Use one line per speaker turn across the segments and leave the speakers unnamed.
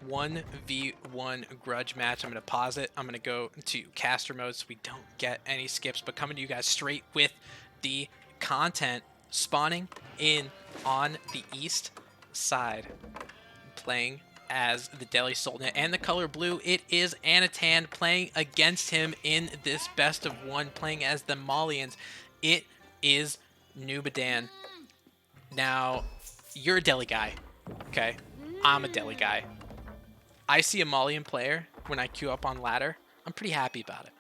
1v1 grudge match. I'm going to pause it. I'm going to go to caster mode so we don't get any skips, but coming to you guys straight with the content. Spawning in on the east side, playing as the Delhi Sultan and the color blue, it is Anotand playing against him in this best of one, playing as the Malians. It is Numudan. Now, you're a Delhi guy, okay? I'm a Delhi guy. I see a Malian player when I queue up on ladder. I'm pretty happy about it.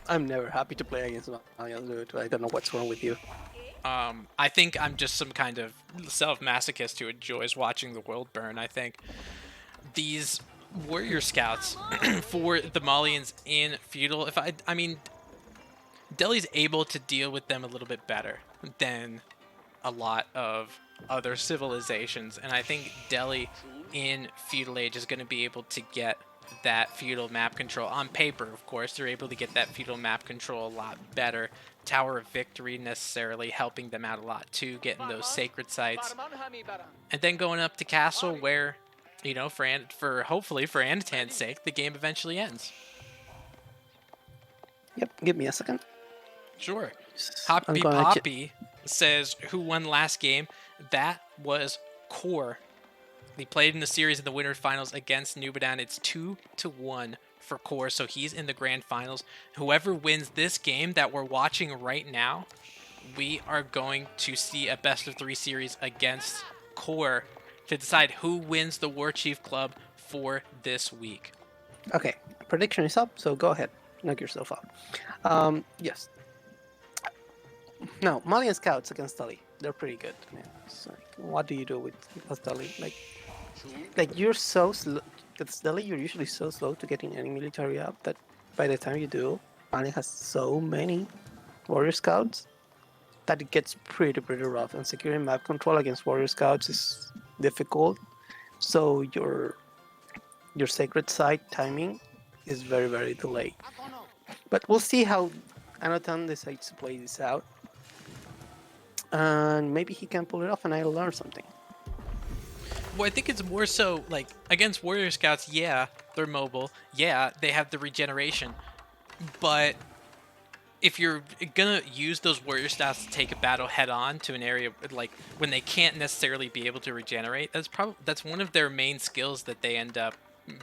I'm never happy to play against Malians, dude. I don't know what's wrong with you.
I think I'm just some kind of self-masochist who enjoys watching the world burn. I think these warrior scouts for the Malians in feudal, I mean, Delhi's able to deal with them a little bit better than a lot of other civilizations, and I think Delhi in feudal age is going to be able to get that feudal map control. On paper, of course, they're able to get that feudal map control a lot better. Tower of Victory necessarily helping them out a lot too, getting those sacred sites, and then going up to castle where, you know, hopefully for Anotand's sake, the game eventually ends.
Yep, give me a second.
Sure. Hoppy Poppy says, who won last game? That was Core. They played in the series in the winter finals against Numudan. It's 2-1 for Core, so he's in the grand finals. Whoever wins this game that we're watching right now, we are going to see a best of 3 series against Core to decide who wins the War Chief Club for this week.
Okay, prediction is up, so go ahead, knock yourself out. Yes. No, Malian scouts against Delhi, they're pretty good, man. It's like, what do you do with Delhi? Like you're so slow. Because Delhi, you're usually so slow to getting any military up that by the time you do, Mali has so many warrior scouts that it gets pretty rough. And securing map control against warrior scouts is difficult. So your sacred site timing is very delayed. But we'll see how Anotand decides to play this out. And maybe he can pull it off and I'll learn something.
Well, I think it's more so, like, against Warrior Scouts, yeah, they're mobile. Yeah, they have the regeneration. But if you're going to use those Warrior Scouts to take a battle head-on to an area, like, when they can't necessarily be able to regenerate, that's one of their main skills that they end up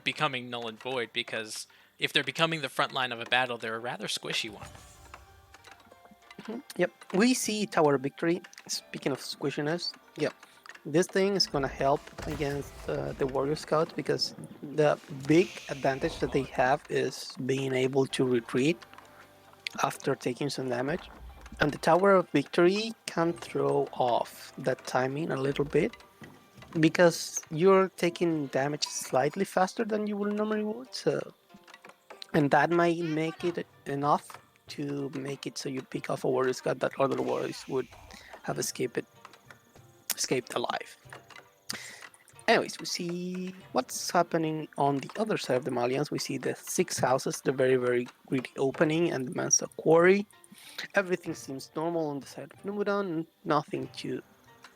becoming null and void, because if they're becoming the front line of a battle, they're a rather squishy one.
Yep, we see Tower of Victory. Speaking of squishiness, yep. This thing is gonna help against the Warrior Scouts because the big advantage that they have is being able to retreat after taking some damage. And the Tower of Victory can throw off that timing a little bit because you're taking damage slightly faster than you would normally would. And that might make it enough to make it so you pick off a Warrior Scout that other warriors would have escaped alive. Anyways, we see what's happening on the other side of the Malians. We see the 6 houses, the very greedy opening and the Mansa quarry. Everything seems normal on the side of Numudan. Nothing to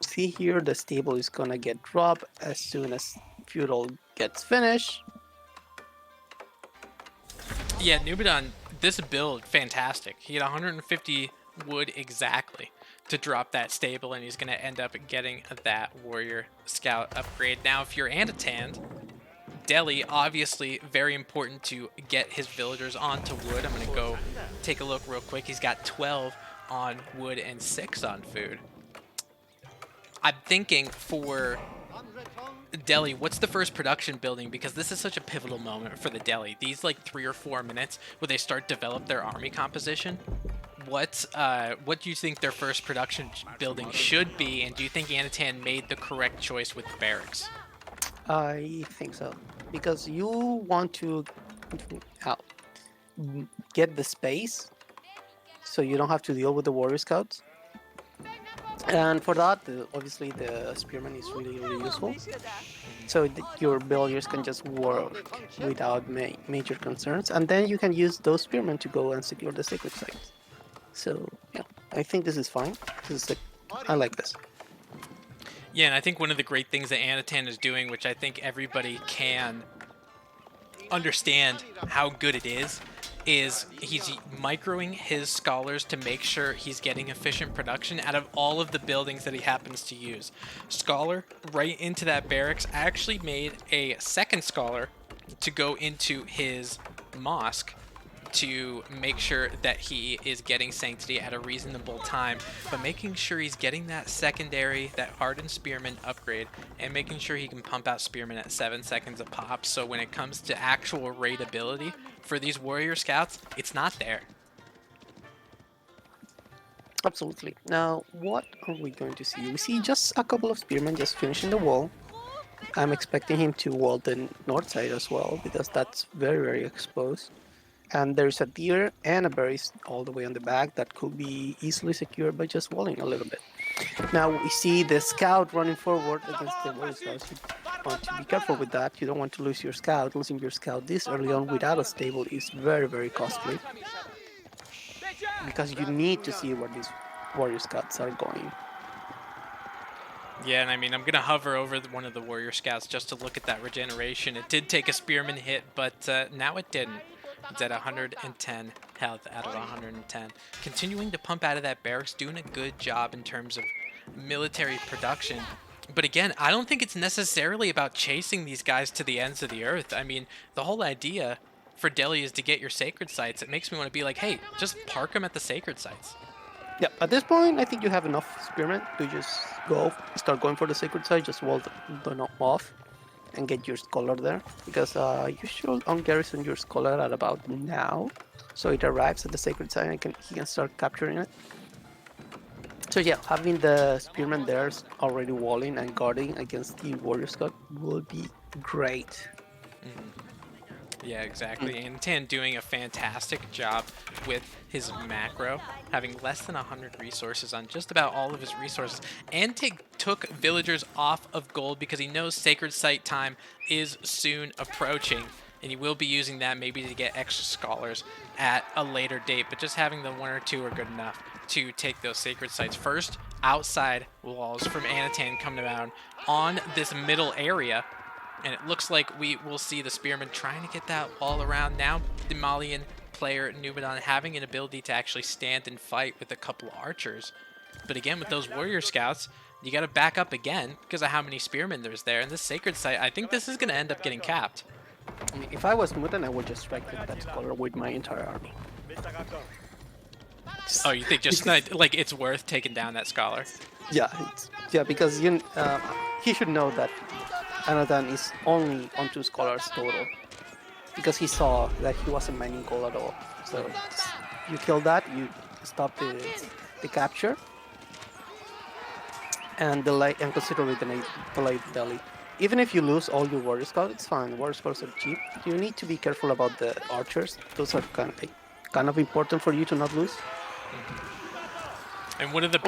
see here. The stable is gonna get dropped as soon as feudal gets finished.
Yeah, Numudan, this build, fantastic. He had 150 wood exactly to drop that stable, and he's going to end up getting that warrior scout upgrade. Now, if you're Anotand, Delhi, obviously very important to get his villagers onto wood. I'm going to go take a look real quick. He's got 12 on wood and 6 on food. I'm thinking for Delhi, what's the first production building? Because this is such a pivotal moment for the Delhi. These like 3 or 4 minutes where they start develop their army composition. What do you think their first production building should be, and do you think Anotand made the correct choice with the barracks?
I think so, because you want to get the space so you don't have to deal with the warrior scouts. And for that, obviously the spearman is really useful. So your villagers can just work without major concerns, and then you can use those spearmen to go and secure the sacred sites. So yeah, I think this is fine. I like this.
Yeah, and I think one of the great things that Anotand is doing, which I think everybody can understand how good it is he's microing his scholars to make sure he's getting efficient production out of all of the buildings that he happens to use. Scholar right into that barracks. I actually made a second scholar to go into his mosque to make sure that he is getting sanctity at a reasonable time, but making sure he's getting that secondary, that hardened spearman upgrade, and making sure he can pump out spearmen at 7 seconds a pop, so when it comes to actual raid ability for these warrior scouts, it's not there.
Absolutely. Now, what are we going to see? We see just a couple of spearmen just finishing the wall. I'm expecting him to wall the north side as well, because that's very, very exposed. And there's a deer and a berry all the way on the back that could be easily secured by just walling a little bit. Now we see the scout running forward against the warrior scouts. You want to be careful with that. You don't want to lose your scout. Losing your scout this early on without a stable is very, very costly, because you need to see where these warrior scouts are going.
Yeah, and I mean, I'm going to hover over one of the warrior scouts just to look at that regeneration. It did take a spearman hit, but now it didn't. It's at 110 health out of 110. Continuing to pump out of that barracks, doing a good job in terms of military production. But again, I don't think it's necessarily about chasing these guys to the ends of the earth. I mean, the whole idea for Delhi is to get your sacred sites. It makes me want to be like, hey, just park them at the sacred sites.
Yeah, at this point, I think you have enough spearmen to just start going for the sacred site, just wall them off, and get your scholar there, because you should garrison your scholar at about now, so it arrives at the sacred site and he can start capturing it. So yeah, having the spearman there already walling and guarding against the warrior scout will be great.
Yeah, exactly. And Tan doing a fantastic job with his macro, having less than 100 resources on just about all of his resources. And took villagers off of gold because he knows sacred site time is soon approaching. And he will be using that maybe to get extra scholars at a later date. But just having the 1 or 2 are good enough to take those sacred sites. First, outside walls from Anotand coming down on this middle area. And it looks like we will see the spearman trying to get that wall around. Now the Malian player Numudan having an ability to actually stand and fight with a couple archers. But again, with those warrior scouts, you got to back up again because of how many spearmen there's there. And this sacred site, I think this is going to end up getting capped.
I mean, if I was Numudan, I would just strike that scholar with my entire army.
Oh, you think just like it's worth taking down that scholar?
Yeah, because he should know that Anotand is only on 2 scholars total, because he saw that he wasn't mining gold at all. So you kill that, you stop the capture, and consider it the late Delhi. Even if you lose all your warrior scouts, it's fine. Warrior scouts are cheap. You need to be careful about the archers. Those are kind of important for you to not lose.
And one of the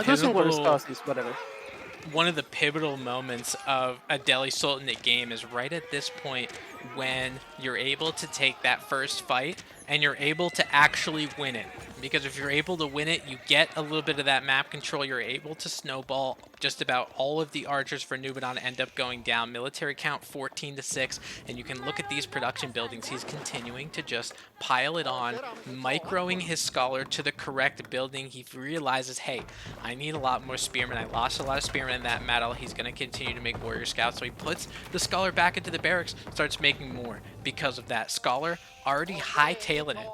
pivotal moments of a Delhi Sultanate game is right at this point when you're able to take that first fight and you're able to actually win it. Because if you're able to win it, you get a little bit of that map control. You're able to snowball just about all of the archers for Numudan end up going down. Military count 14-6, and you can look at these production buildings. He's continuing to just pile it on, microing his scholar to the correct building. He realizes, hey, I need a lot more spearmen. I lost a lot of spearmen in that battle. He's going to continue to make warrior scouts, so he puts the scholar back into the barracks, starts making more because of that. Scholar already hightailing it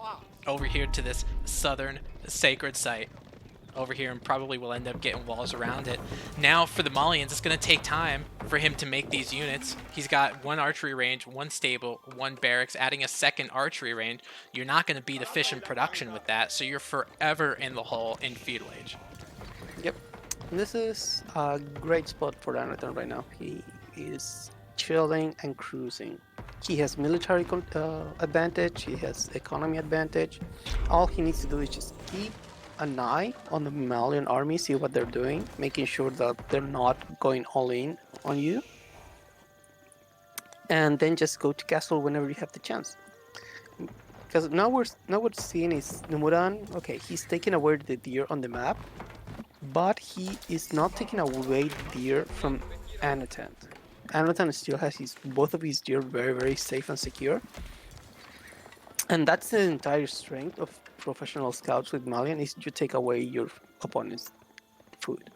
over here to this southern sacred site over here, and probably will end up getting walls around it. Now for the Malians, it's going to take time for him to make these units. He's got 1 archery range, 1 stable, 1 barracks, adding a 2nd archery range. You're not going to beat efficient production with that, so you're forever in the hole in feudal age.
Yep, this is a great spot for Anotand right now. He is chilling and cruising. He has military advantage, he has economy advantage. All he needs to do is just keep an eye on the Malian army, see what they're doing, making sure that they're not going all in on you. And then just go to castle whenever you have the chance. Because now what's seeing is Numudan, okay, he's taking away the deer on the map, but he is not taking away deer from Anotand. Anotand still has both of his gear very, very safe and secure. And that's the entire strength of professional scouts with Malian is you take away your opponent's food.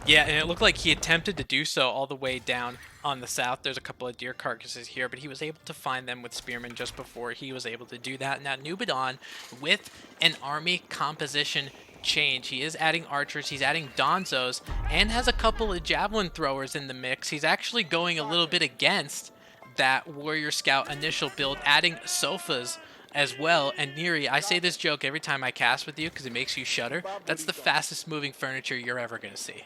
Yeah, and it looked like he attempted to do so all the way down on the south. There's a couple of deer carcasses here, but he was able to find them with spearmen just before he was able to do that. Now, Numudan, with an army composition change, he is adding archers, he's adding donzos, and has a couple of javelin throwers in the mix. He's actually going a little bit against that warrior scout initial build, adding sofas as well. And Neri, I say this joke every time I cast with you because it makes you shudder. That's the fastest moving furniture you're ever going to see.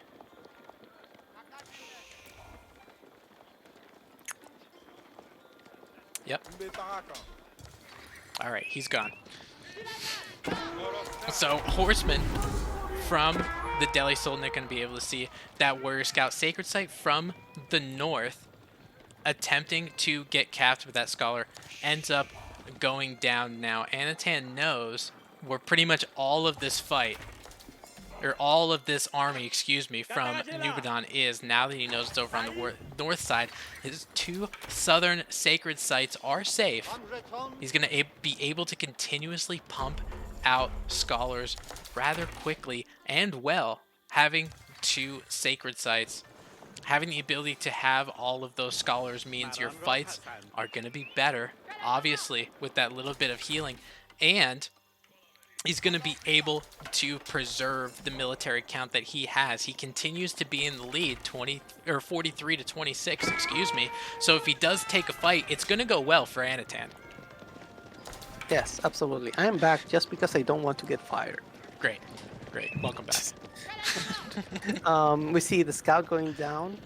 Yep. All right, he's gone. So horsemen from the Delhi Sultan are going to be able to see that warrior scout sacred site from the north, attempting to get capped with that scholar, ends up going down. Now Anotand knows where pretty much all of this fight, or all of this army, excuse me, from Numudan is. Now that he knows it's over on the north side, his two southern sacred sites are safe. He's going to be able to continuously pump out scholars rather quickly and well. Having two sacred sites, having the ability to have all of those scholars means your fights are going to be better, obviously, with that little bit of healing. And he's going to be able to preserve the military count that he has. He continues to be in the lead, 43 to 26, excuse me. So if he does take a fight, it's going to go well for Anotand.
Yes, absolutely. I am back just because I don't want to get fired.
Great, great. Welcome back.
We see the scout going down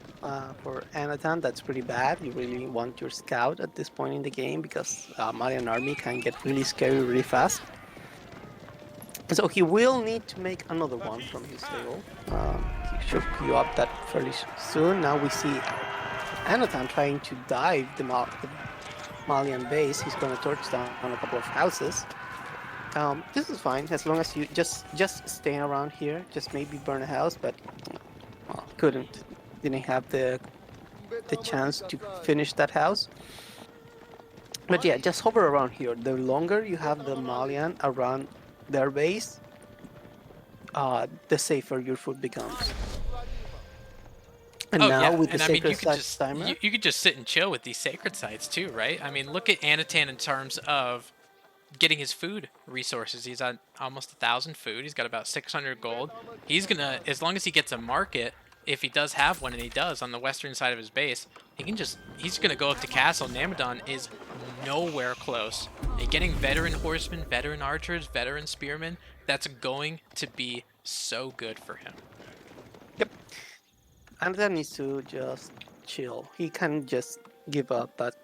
for Anotand. That's pretty bad. You really want your scout at this point in the game because Malian army can get really scary really fast. So he will need to make another one from his table. He should queue up that fairly soon. Now we see Anotand trying to dive the Malian base. He's going to torch down on a couple of houses. This is fine as long as you just stay around here. Just maybe burn a house, but well, didn't have the chance to finish that house. But yeah, just hover around here. The longer you have the Malian around their base, the safer your food becomes. And now with the sacred sites timer,
you could just sit and chill with these sacred sites too, right? I mean, look at Anotand in terms of getting his food resources. He's on almost 1,000 food. He's got about 600 gold. He's gonna, as long as he gets a market, if he does have one, and he does on the western side of his base, he's gonna go up to castle. Numudan is nowhere close. And getting veteran horsemen, veteran archers, veteran spearmen, that's going to be so good for him.
Yep. Anotand needs to just chill. He can just give up that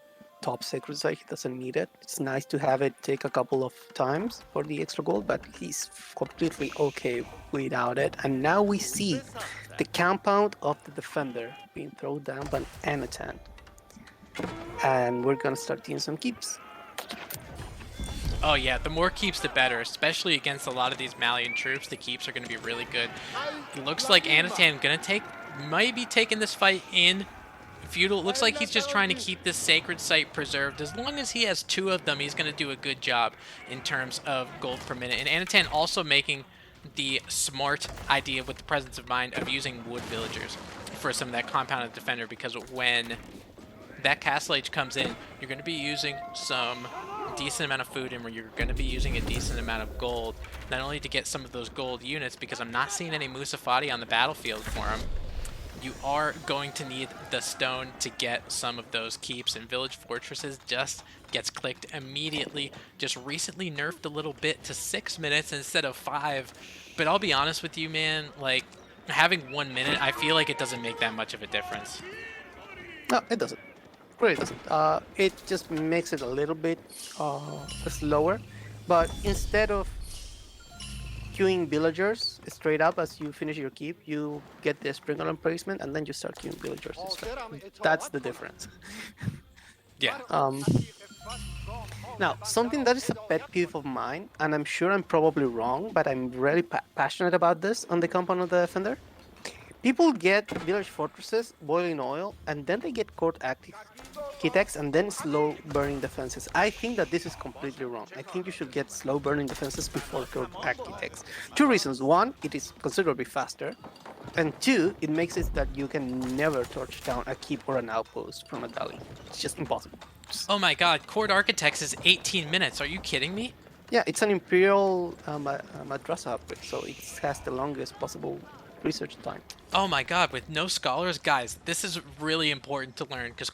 top sacred site. He doesn't need it. It's nice to have it take a couple of times for the extra gold, but he's completely okay without it. And now we see the compound of the defender being thrown down by Anotand. And we're gonna start seeing some keeps.
Oh yeah, the more keeps the better, especially against a lot of these Malian troops. The keeps are going to be really good. It looks like Anotand might be taking this fight in feudal. It looks like he's just trying to keep this sacred site preserved. As long as he has two of them, he's going to do a good job in terms of gold per minute. And Anotand also making the smart idea with the presence of mind of using wood villagers for some of that compounded defender, because when that castle age comes in, you're going to be using some decent amount of food, and where you're going to be using a decent amount of gold, not only to get some of those gold units, because I'm not seeing any Musafati on the battlefield for him. You are going to need the stone to get some of those keeps, and village fortresses just gets clicked immediately. Just recently nerfed a little bit to 6 minutes instead of 5, but I'll be honest with you, man, like having 1 minute, I feel like it doesn't make that much of a difference.
No, it doesn't. Really doesn't. It just makes it a little bit slower, but instead of queuing villagers straight up as you finish your keep, you get the sprinkler emplacement and then you start queuing villagers. That's the difference.
Yeah.
Now, something that is a pet peeve of mine, and I'm sure I'm probably wrong, but I'm really passionate about this on the compound of the defender. People get village fortresses, boiling oil, and then they get court architects and then slow burning defenses. I think that this is completely wrong. I think you should get slow burning defenses before court architects. Two reasons. One, it is considerably faster. And two, it makes it that you can never torch down a keep or an outpost from a galley. It's just impossible.
Oh my god, Court Architects is 18 minutes. Are you kidding me?
Yeah, it's an imperial madrasa upgrade, so it has the longest possible research time.
Oh my god, with no scholars? Guys, this is really important to learn because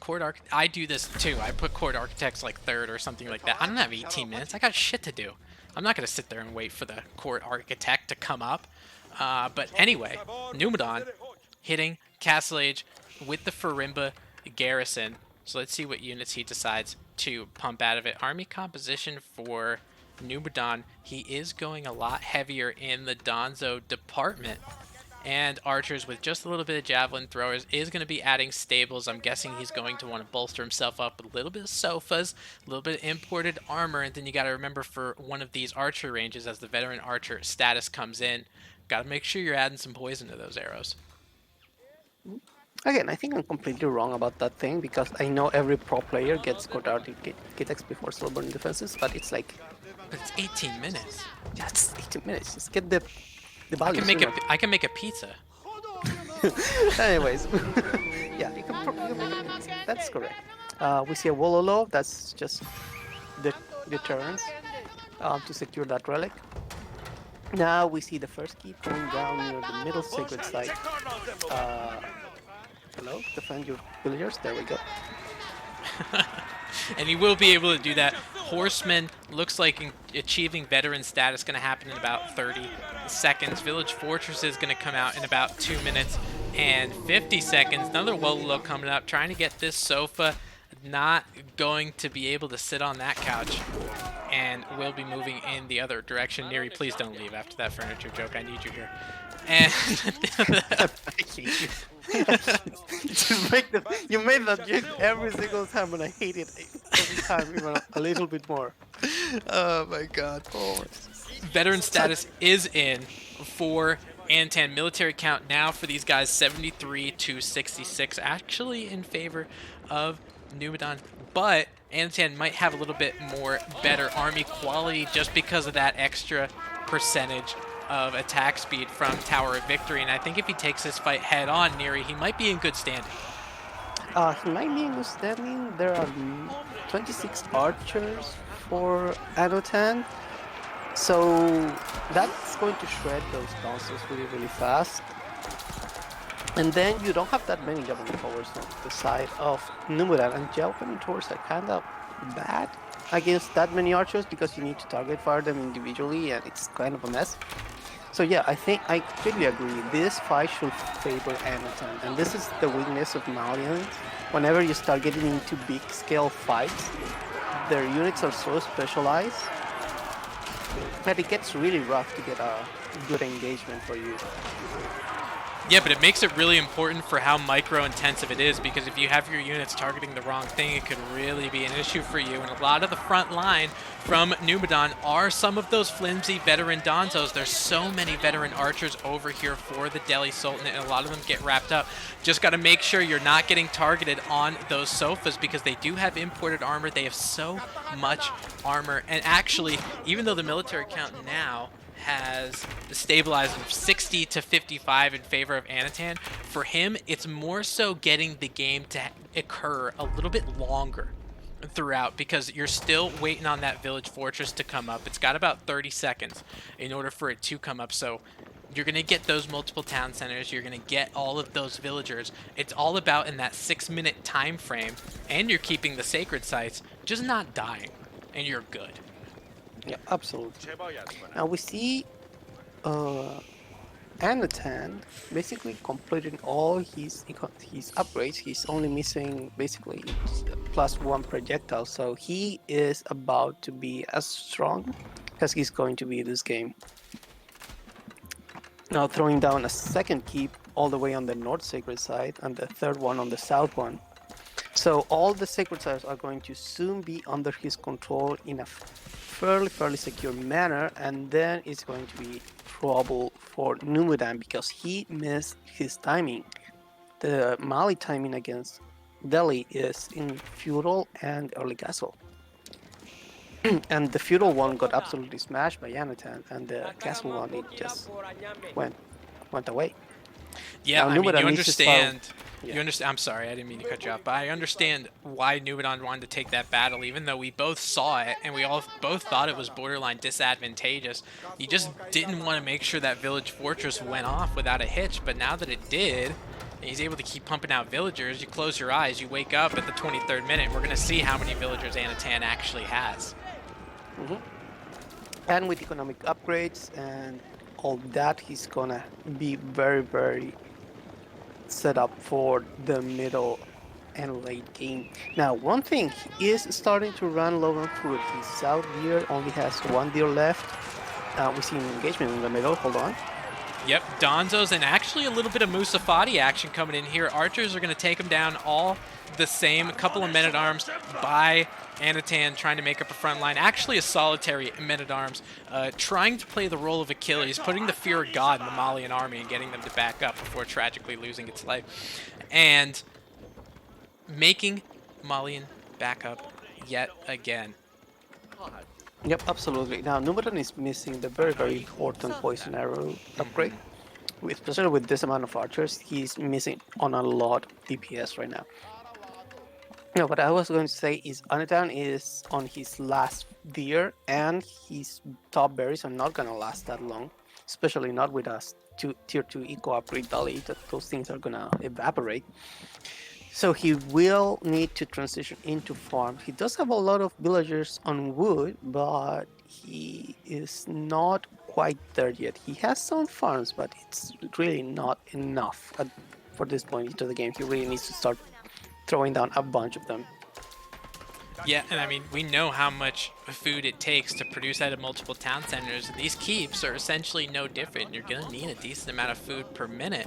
I do this too. I put Court Architects like third or something like that. I don't have 18 minutes. I got shit to do. I'm not going to sit there and wait for the Court Architect to come up. But anyway, Numudan hitting Castle Age with the Farimba garrison. So let's see what units he decides to pump out of it. Army composition for Numudan. He is going a lot heavier in the Donzo department. And archers with just a little bit of javelin throwers is going to be adding stables. I'm guessing he's going to want to bolster himself up with a little bit of sofas, a little bit of imported armor, and then you got to remember for one of these archer ranges as the veteran archer status comes in, got to make sure you're adding some poison to those arrows.
Again, I think I'm completely wrong about that thing because I know every pro player gets court architects before slow burning defenses, but it's like
But it's 18 minutes.
just 18 minutes. Just get the
I
value
can make
sooner.
I can make a pizza.
Anyways, yeah, you can make a pizza. That's correct. We see a Wololo. That's just the deterrence to secure that relic. Now we see the first keep going down near the middle sacred site. Hello, defend your villagers. There we go.
And he will be able to do that. Horseman looks like achieving veteran status going to happen in about 30 seconds. Village Fortress is going to come out in about 2 minutes and 50 seconds. Another Wololo coming up, trying to get this sofa. Not going to be able to sit on that couch. And will be moving in the other direction. Neri, please don't leave after that furniture joke. I need you here. And
Just make you made that joke every single time, and I hate it every time, even a little bit more.
oh my god.
Oh,
Veteran status is in for Anotand. Military count now for these guys 73 to 66, actually in favor of Numudan, but Anotand might have a little bit more better army quality just because of that extra percentage of attack speed from Tower of Victory, and I think if he takes this fight head on, Neri, he might be in good standing.
he might be in good standing. There are 26 archers for Anotand, so that's going to shred those monsters really, really fast. And then you don't have that many javelin towers on the side of Numudan, and javelin towers are kind of bad against that many archers because you need to target fire them individually, and it's kind of a mess. So yeah, I think I completely agree. This fight should favor Anotand, and this is the weakness of Malians. Whenever you start getting into big scale fights, their units are so specialized that it gets really rough to get a good engagement for you.
Yeah, but it makes it really important for how micro-intensive it is, because if you have your units targeting the wrong thing, it could really be an issue for you. And a lot of the front line from Numudan are some of those flimsy veteran Donzos. There's so many veteran archers over here for the Delhi Sultanate, and a lot of them get wrapped up. Just got to make sure you're not getting targeted on those sofas, because they do have imported armor. They have so much armor. And actually, even though the military count now has stabilized from 60 to 55 in favor of Anotand, for him, it's more so getting the game to occur a little bit longer throughout, because you're still waiting on that village fortress to come up. It's got about 30 seconds in order for it to come up, so you're going to get those multiple town centers, you're going to get all of those villagers. It's all about in that 6-minute time frame, and you're keeping the sacred sites, just not dying, and you're good.
Yeah, absolutely. Now we see Anotand basically completing all his upgrades. He's only missing basically +1 projectile, so he is about to be as strong as he's going to be this game. Now throwing down a second keep all the way on the north sacred side and the third one on the south one. So all the sacred sites are going to soon be under his control in a fairly secure manner, and then it's going to be trouble for Numudan because he missed his timing. The Mali timing against Delhi is in feudal and early castle. And the feudal one got absolutely smashed by Anotand, and the castle one it just went went away.
Yeah,
Now
I mean,
Numudan
you
needs to start.
understand.
Yeah.
You understand. I'm sorry, I didn't mean to cut you off, but I understand why Numudan wanted to take that battle, even though we both saw it and we all both thought it was borderline disadvantageous. He just didn't want to make sure that village fortress went off without a hitch. But now that it did, and he's able to keep pumping out villagers, you close your eyes, you wake up at the 23rd minute, we're gonna see how many villagers Anatan actually has.
Mhm. And with economic upgrades and all that, he's gonna be very set up for the middle and late game. Now, one thing, he is starting to run low on food. His south deer only has one deer left. We see an engagement in the middle. Hold on.
Yep, Donzo's and actually a little bit of Musafati action coming in here. Archers are going to take him down all the same. A couple of men-at-arms by Anatan trying to make up a front line. Actually a solitary men-at-arms trying to play the role of Achilles, putting the fear of God in the Malian army and getting them to back up before tragically losing its life. And making Malian back up yet again.
Yep, absolutely. Now, Numudan is missing the very important poison arrow upgrade. Especially with this amount of archers, he's missing on a lot of DPS right now. No, what I was going to say is Anatan is on his last deer, and his top berries are not gonna last that long, especially not with us tier 2 eco upgrade Dali, that those things are gonna evaporate. So he will need to transition into farm. He does have a lot of villagers on wood, but he is not quite there yet. He has some farms, but it's really not enough for this point into the game. He really needs to start throwing down a bunch of them.
Yeah, and I mean, we know how much food it takes to produce out of multiple town centers. These keeps are essentially no different. You're going to need a decent amount of food per minute.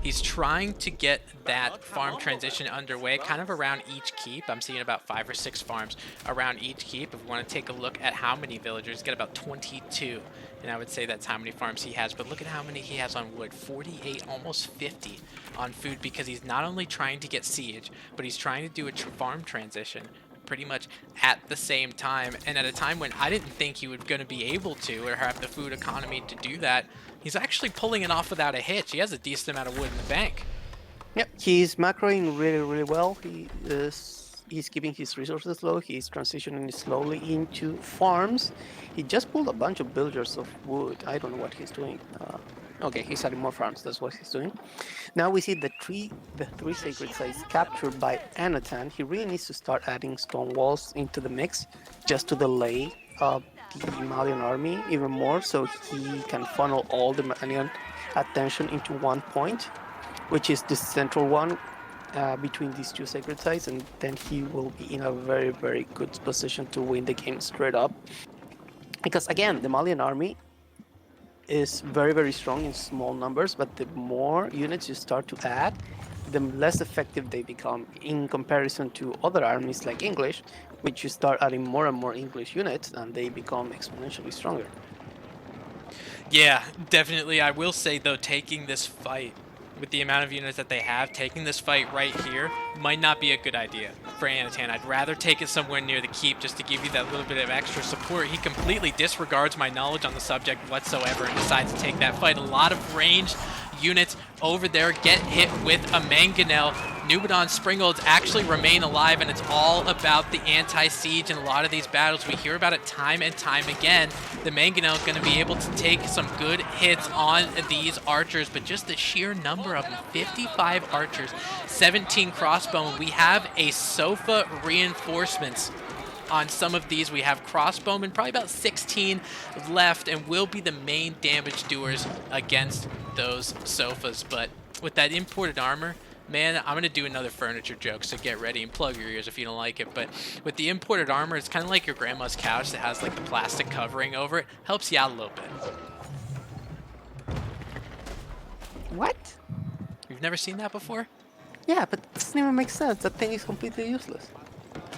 He's trying to get that farm transition underway kind of around each keep. I'm seeing about 5 or 6 farms around each keep. If we want to take a look at how many villagers, get about 22. And I would say that's how many farms he has. But look at how many he has on wood. 48, almost 50 on food, because he's not only trying to get siege, but he's trying to do a farm transition pretty much at the same time, and at a time when I didn't think he was going to be able to or have the food economy to do that. He's actually pulling it off without a hitch. He has a decent amount of wood in the bank.
Yep, he's macroing really well. He's keeping his resources low. He's transitioning slowly into farms. He just pulled a bunch of villagers of wood. I don't know what he's doing. Okay, he's adding more farms. That's what he's doing. Now we see the three sacred sites captured by Anatan. He really needs to start adding stone walls into the mix just to delay the Malian army even more, so he can funnel all the Malian attention into one point, which is the central one between these two sacred sites, and then he will be in a very good position to win the game straight up. Because again, the Malian army is very strong in small numbers, but the more units you start to add, the less effective they become in comparison to other armies like English, which you start adding more and more English units and they become exponentially stronger.
Yeah, definitely. I will say, though, taking this fight with the amount of units that they have, taking this fight right here might not be a good idea for Anatan. I'd rather take it somewhere near the keep just to give you that little bit of extra support. He completely disregards my knowledge on the subject whatsoever and decides to take that fight. A lot of ranged units over there get hit with a mangonel. Numudan Springalds actually remain alive, and it's all about the anti-siege in a lot of these battles. We hear about it time and time again. The mangonel is going to be able to take some good hits on these archers, but just the sheer number of them, 55 archers, 17 crossbowmen. We have a sofa reinforcements on some of these. We have crossbowmen, probably about 16 left, and will be the main damage doers against those sofas. But with that imported armor, man, I'm going to do another furniture joke, so get ready and plug your ears if you don't like it. But with the imported armor, it's kind of like your grandma's couch that has like the plastic covering over it. Helps you out a little bit.
What?
You've never seen that before?
Yeah, but it doesn't even make sense. That thing is completely useless.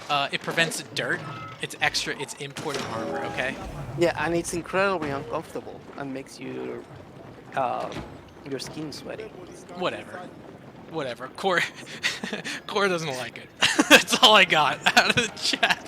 It prevents dirt. It's extra. It's imported armor. Okay.
Yeah, and it's incredibly uncomfortable and makes uh, your skin sweaty.
Whatever. Whatever. Core, Core doesn't like it. That's all I got out of the chat.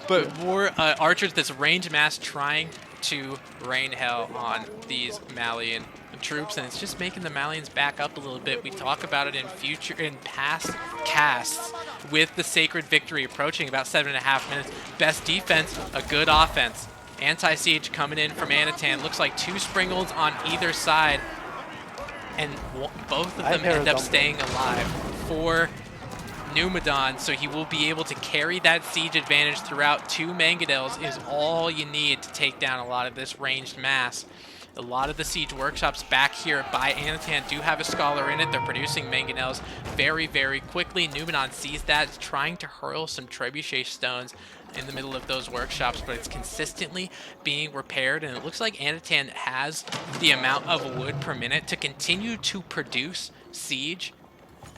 But more archers, this range mass trying to rain hell on these Malian troops, and it's just making the Malians back up a little bit. We talk about it in past casts with the Sacred Victory approaching about 7.5 minutes. Best defense, a good offense. Anti-siege coming in from Anotand. Looks like 2 Springles on either side, and both of them end up staying alive for Numudan, so he will be able to carry that siege advantage throughout. 2 Mangonels is all you need to take down a lot of this ranged mass. A lot of the siege workshops back here by Anotand do have a scholar in it. They're producing Mangonels very, very quickly. Numudan sees that, is trying to hurl some trebuchet stones in the middle of those workshops, but it's consistently being repaired, and it looks like Anotand has the amount of wood per minute to continue to produce siege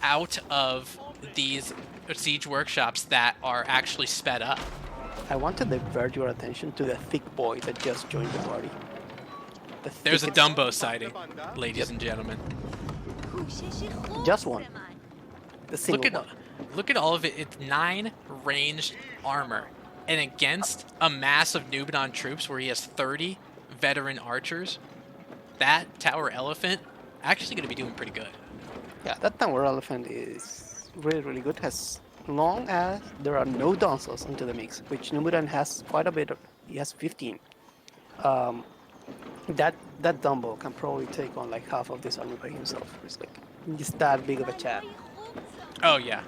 out of these siege workshops that are actually sped up.
I want to divert your attention to the thick boy that just joined the party.
There's a Dumbo sighting, ladies and gentlemen.
Just one. The single one.
Look at all of it. It's 9 ranged armor. And against a mass of Numudan troops where he has 30 veteran archers, that Tower Elephant actually going to be doing pretty good.
Yeah, that Tower Elephant is really, really good as long as there are no Donsos into the mix, which Numudan has quite a bit of. He has 15. That Dumbo can probably take on like half of this army by himself. It's like he's that big of a chat.
Oh yeah.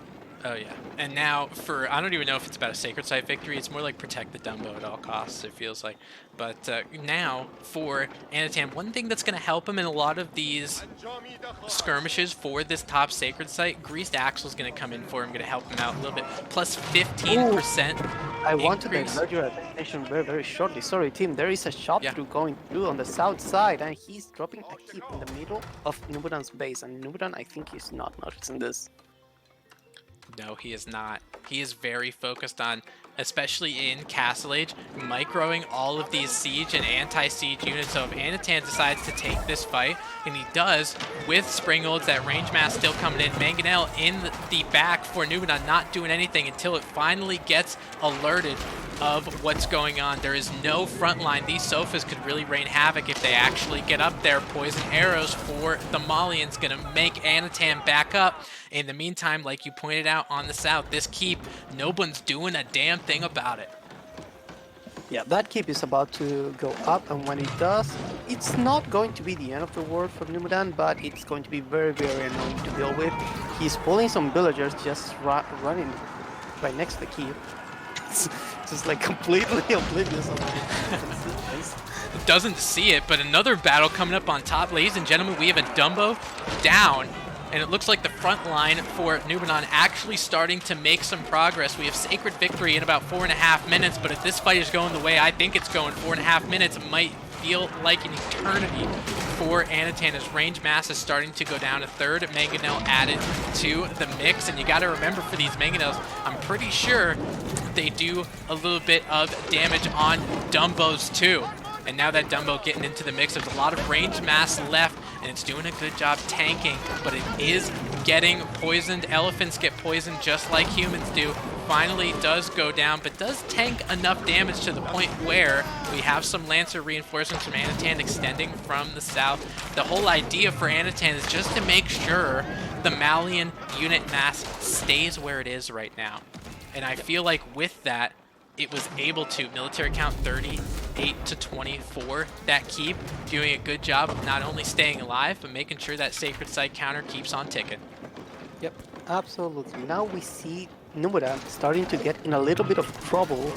Oh yeah. And now for, I don't even know if it's about a sacred site victory. It's more like protect the Dumbo at all costs, it feels like. But now for Anotand, one thing that's going to help him in a lot of these skirmishes for this top sacred site, Greased Axle is going to come in for him, going to help him out a little bit. Plus 15%.
I want to divert your attention very, very shortly. Sorry, team. There is a shop through going through on the south side, and he's dropping a keep in the middle of Numudan's base. And Numudan, I think he's not noticing this.
No, he is not. He is very focused on, especially in Castle Age, microing all of these siege and anti-siege units. So if Anotand decides to take this fight, and he does, with Springolds, that range mass still coming in, Mangonel in the back for Numudan, not doing anything until it finally gets alerted of what's going on. There is no front line. These sofas could really rain havoc if they actually get up there. Poison arrows for the Malians, gonna make Anotand back up. In the meantime, like you pointed out on the south, this keep, no one's doing a damn thing about it.
Yeah, that keep is about to go up, and when it does, it's not going to be the end of the world for Numudan, but it's going to be very, very annoying to deal with. He's pulling some villagers just running right next to the keep. It's just like completely oblivious of it.
Doesn't see it, but another battle coming up on top. Ladies and gentlemen, we have a Dumbo down. And it looks like the front line for Numudan actually starting to make some progress. We have Sacred Victory in about 4.5 minutes, but if this fight is going the way I think it's going, 4.5 minutes might feel like an eternity for Anotand as range mass is starting to go down. A third Mangonel added to the mix, and you got to remember for these Mangonels, I'm pretty sure they do a little bit of damage on Dumbos too. And now that Dumbo getting into the mix, there's a lot of range mass left, and it's doing a good job tanking, but it is getting poisoned. Elephants get poisoned just like humans do. Finally does go down, but does tank enough damage to the point where we have some Lancer reinforcements from Anotand extending from the south. The whole idea for Anotand is just to make sure the Malian unit mass stays where it is right now. And I feel like with that, it was able to, military count 38 to 24, that keep doing a good job of not only staying alive, but making sure that sacred site counter keeps on ticking.
Yep, absolutely. Now we see Numudan starting to get in a little bit of trouble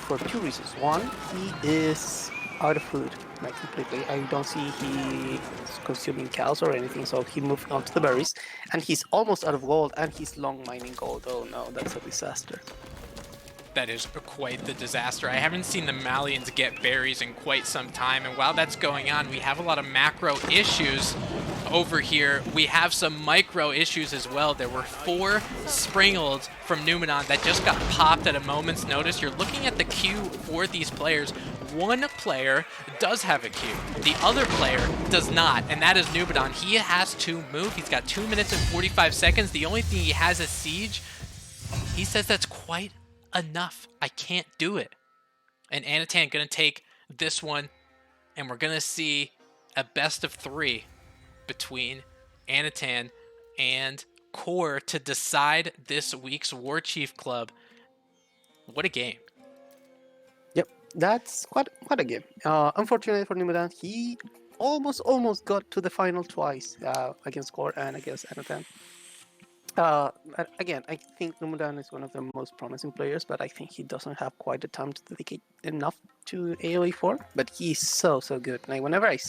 for 2 reasons. One, he is out of food, like completely. I don't see he's consuming cows or anything, so he moved on to the berries. And he's almost out of gold, and he's long mining gold. Oh no, that's a disaster.
That is quite the disaster. I haven't seen the Malians get berries in quite some time, and while that's going on, we have a lot of macro issues over here. We have some micro issues as well. There were 4 Springles from Numudan that just got popped at a moment's notice. You're looking at the queue for these players. One player does have a queue. The other player does not, and that is Numudan. He has to move. He's got 2 minutes and 45 seconds. The only thing he has is Siege. He says that's quite enough. I can't do it. And Anotand gonna take this one, and we're gonna see a best of 3 between Anotand and Core to decide this week's War Chief Club. What a game.
Yep, that's quite a game. Unfortunately for Numudan, he almost got to the final twice against Core and against Anotand. Again, I think Numudan is one of the most promising players, but I think he doesn't have quite the time to dedicate enough to AoE 4. But he's so good. Like whenever I